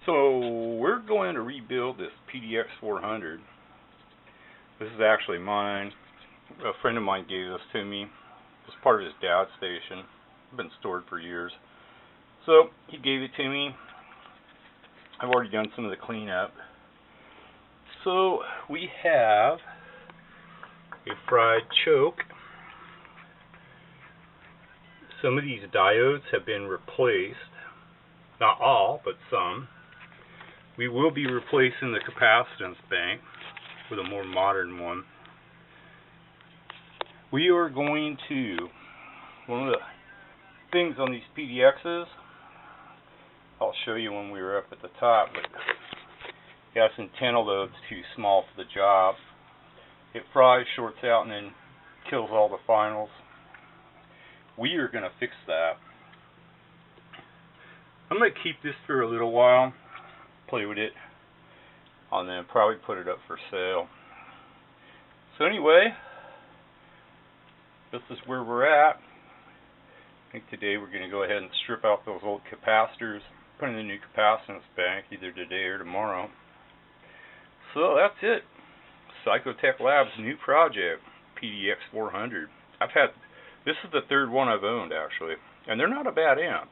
So we're going to rebuild this PDX400. This is actually mine. A friend of mine gave this to me. It's part of his dad's station. It's been stored for years. So he gave it to me. I've already done some of the cleanup. So we have a fried choke. Some of these diodes have been replaced. Not all, but some. We will be replacing the capacitance bank with a more modern one. We are going to, one of the things on these PDXs, I'll show you when we were up at the top, but got this antenna lobe's too small for the job. It fries, shorts out, and then kills all the finals. We are going to fix that. I'm going to keep this for a little while, play with it, and then probably put it up for sale. So anyway, this is where we're at. I think today we're going to go ahead and strip out those old capacitors, put in the new capacitance bank either today or tomorrow. So that's it. Psychotech Labs' new project, PDX400. This is the third one I've owned actually, and they're not a bad amp.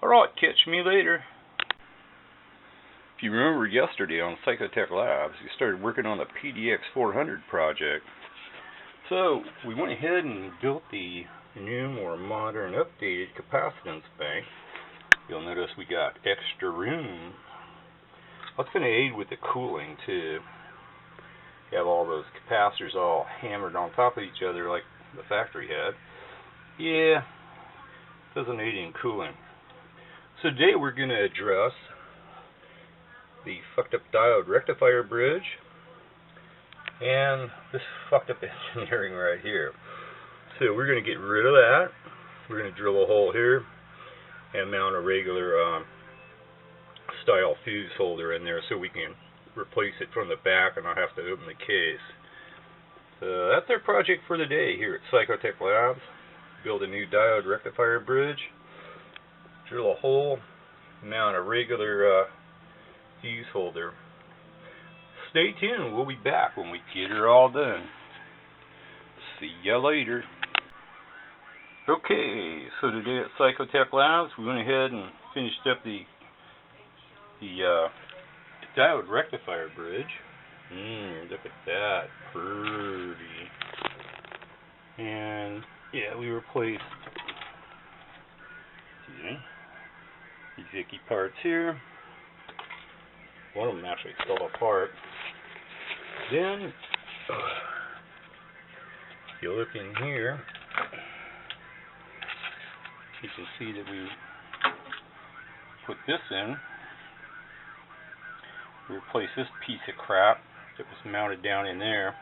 Alright, catch me later. If you remember yesterday on Psychotech Labs, we started working on the PDX400 project. So we went ahead and built the new, more modern, updated capacitance bank. You'll notice we got extra room. That's going to aid with the cooling too. You have all those capacitors all hammered on top of each other like the factory had. Yeah, doesn't aid in cooling. So today we're going to address the fucked up diode rectifier bridge and this fucked up engineering right here. So we're going to get rid of that. We're going to drill a hole here and mount a regular style fuse holder in there so we can replace it from the back and not have to open the case. So that's our project for the day here at Psychotech Labs. Build a new diode rectifier bridge, drill a hole, mount a regular fuse holder. Stay tuned, we'll be back when we get her all done. See ya later. Okay, so today at Psychotech Labs we went ahead and finished up the diode rectifier bridge. Look at that, pretty. And yeah, we replaced these icky parts here. One of them actually fell apart. Then, if you look in here, you can see that we put this in. We replaced this piece of crap that was mounted down in there.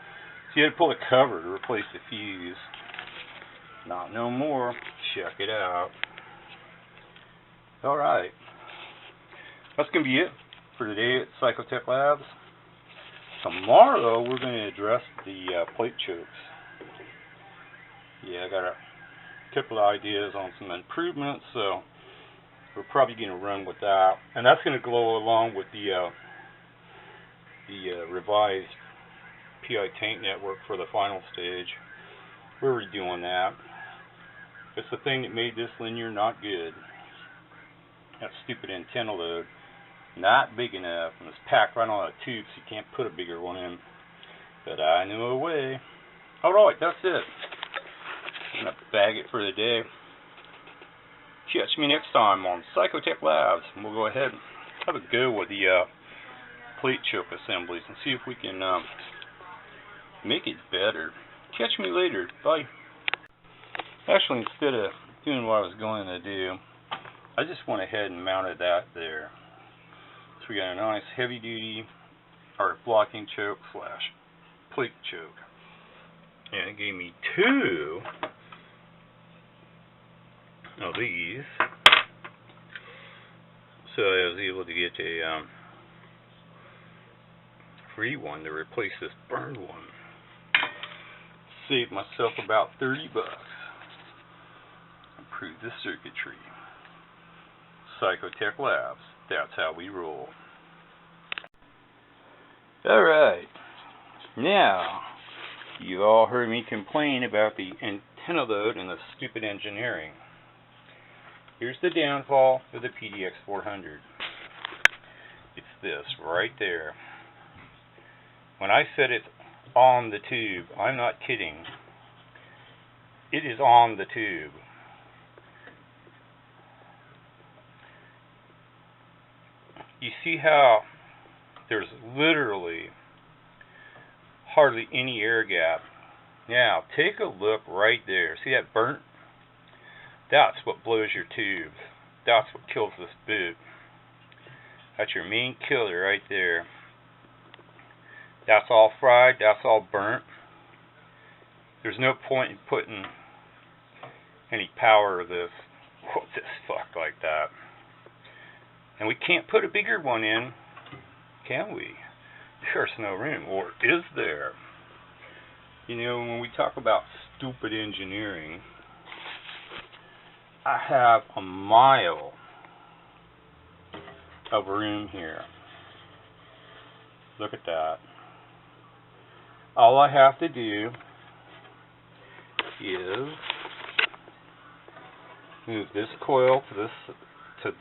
So you had to pull the cover to replace the fuse. Not no more. Check it out. Alright. That's going to be it for today at Psychotech Labs. Tomorrow we're going to address the plate chokes. Yeah, I got a couple of ideas on some improvements, so we're probably going to run with that. And that's going to go along with the revised PI tank network for the final stage. We're redoing that. It's the thing that made this linear not good. That stupid antenna load. Not big enough, and it's packed right on a tube, so you can't put a bigger one in. But I know a way. Alright, that's it. I'm going to bag it for the day. Catch me next time on Psychotech Labs, and we'll go ahead and have a go with the plate choke assemblies and see if we can make it better. Catch me later. Bye. Actually, instead of doing what I was going to do, I just went ahead and mounted that there. So we got a nice heavy duty blocking choke / plate choke. And it gave me 2 of these. So I was able to get a free one to replace this burned one. Saved myself about $30. Improved the circuitry. Psychotech Labs. That's how we roll. Alright, now, you've all heard me complain about the antenna load and the stupid engineering. Here's the downfall of the PDX400. It's this right there. When I said it's on the tube, I'm not kidding. It is on the tube. You see how there's literally hardly any air gap. Now, take a look right there. See that burnt? That's what blows your tubes. That's what kills this boot. That's your main killer right there. That's all fried. That's all burnt. There's no point in putting any power of this fuck like that. And we can't put a bigger one in, can we? There's no room. Or is there? You know, when we talk about stupid engineering, I have a mile of room here. Look at that. All I have to do is move this coil to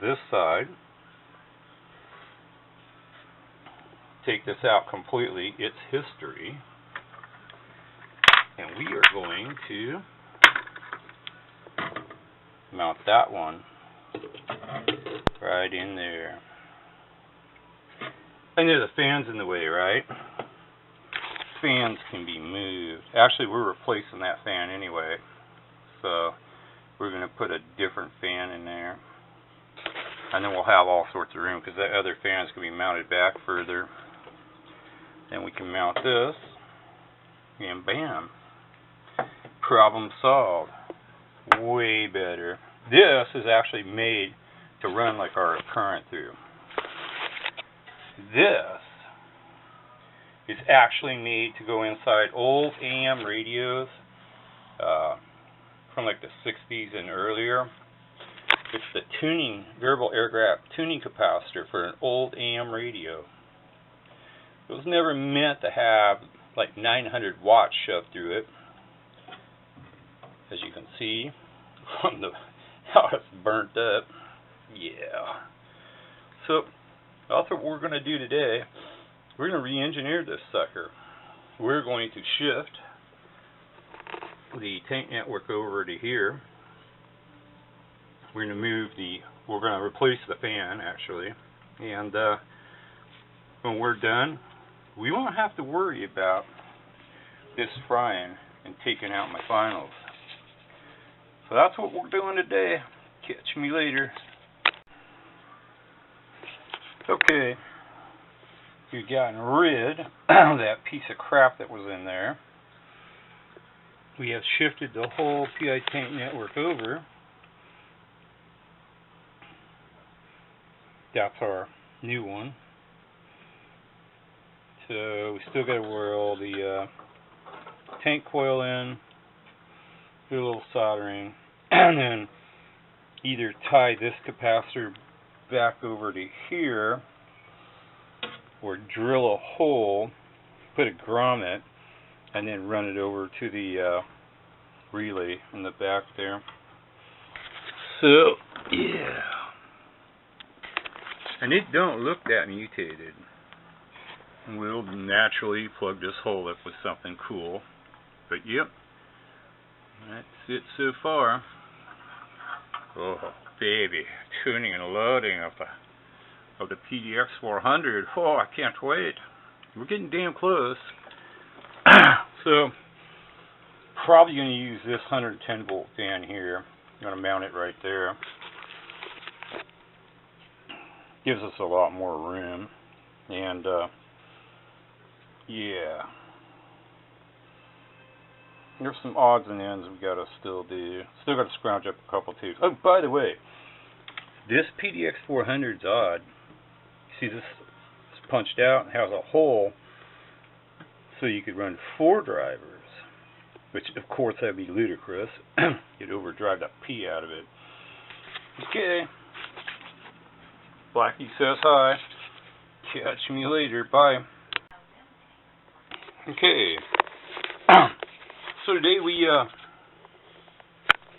this side. Take this out completely. It's history. And we are going to mount that one right in there. I know the fan's in the way, right? Fans can be moved. Actually, we're replacing that fan anyway. So we're going to put a different fan in there. And then we'll have all sorts of room because that other fan's going to be mounted back further. Then we can mount this. And bam. Problem solved. Way better. This is actually made to run like our current through. This is actually made to go inside old AM radios from like the 60s and earlier. It's the variable air gap tuning capacitor for an old AM radio. It was never meant to have like 900 watts shoved through it. As you can see from how it's burnt up. Yeah. So that's what we're going to do today. We're going to re-engineer this sucker. We're going to shift the tank network over to here. We're going to replace the fan actually. And when we're done, we won't have to worry about this frying and taking out my finals. So that's what we're doing today. Catch me later. Okay, we've gotten rid of that piece of crap that was in there. We have shifted the whole PI tank network over. That's our new one. So we still got to wire all the tank coil in, do a little soldering, and then either tie this capacitor back over to here or drill a hole, put a grommet, and then run it over to the relay in the back there. So, yeah. And it don't look that mutated. We'll naturally plug this hole up with something cool. But yep, that's it so far. Oh baby, tuning and loading of the PDX400. Oh, I can't wait. We're getting damn close. So probably going to use this 110 volt fan here. I'm going to mount it right there. Gives us a lot more room. And yeah, there's some odds and ends we got to still do. Still got to scrounge up a couple tubes. Oh, by the way, this PDX400's odd. See, this is punched out and has a hole so you could run 4 drivers, which of course that'd be ludicrous. You'd overdrive the P out of it. Okay. Blackie says hi. Catch me later. Bye. Okay. So today we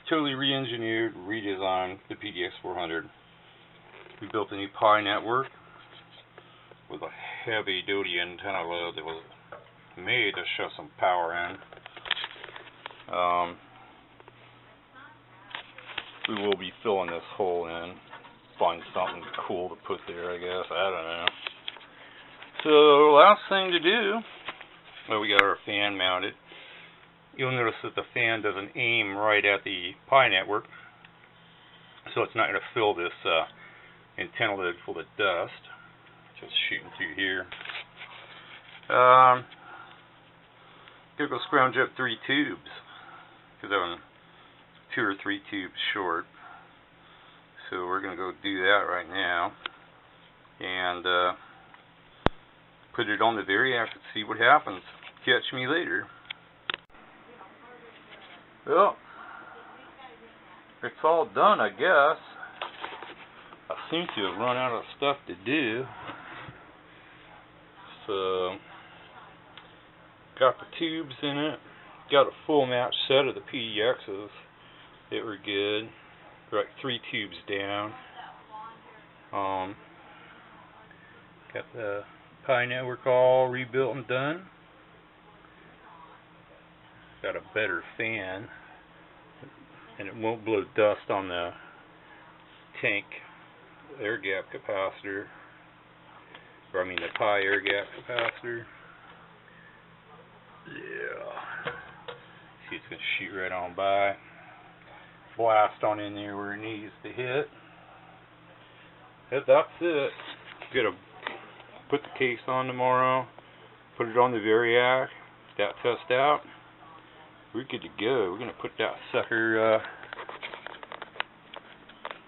totally re-engineered, redesigned the PDX400. We built a new Pi network with a heavy-duty antenna load that was made to shove some power in. We will be filling this hole in. Find something cool to put there, I guess. I don't know. So, last thing to do, well, we got our fan mounted. You'll notice that the fan doesn't aim right at the Pi network, so it's not going to fill this antenna lid full of dust. Just shooting through here. Gonna go scrounge up 3 tubes, because I'm 2 or 3 tubes short. So we're going to go do that right now, and put it on the variac and see what happens. Catch me later. Well, it's all done, I guess. I seem to have run out of stuff to do. So, got the tubes in it. Got a full match set of the PDXs that were good. Like 3 tubes down. Got the Pi network all rebuilt and done. Got a better fan, and it won't blow dust on the tank air gap capacitor, or I mean the Pi air gap capacitor. Yeah. See, it's going to shoot right on by. Blast on in there where it needs to hit. That's it. Gonna put the case on tomorrow, put it on the variac, that test out. We're good to go. We're gonna put that sucker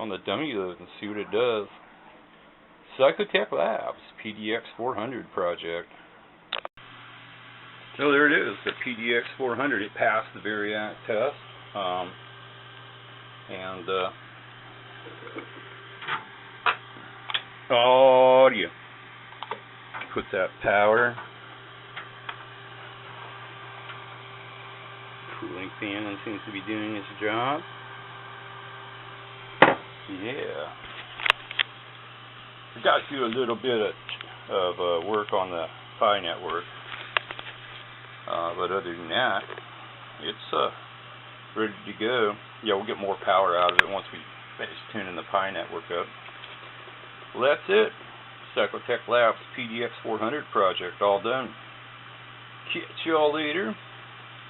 on the dummy load and see what it does. Psychotech Labs PDX400 project. So there it is, the PDX400. It passed the variac test. Audio. Put that power. Cooling fan seems to be doing its job. Yeah. We got to do a little bit of work on the Pi network. But other than that, it's ready to go. Yeah, we'll get more power out of it once we finish tuning the Pi network up. Well, that's it. Psychotech Labs PDX400 project all done. Catch y'all later.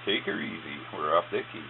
Take her easy. We're off the key.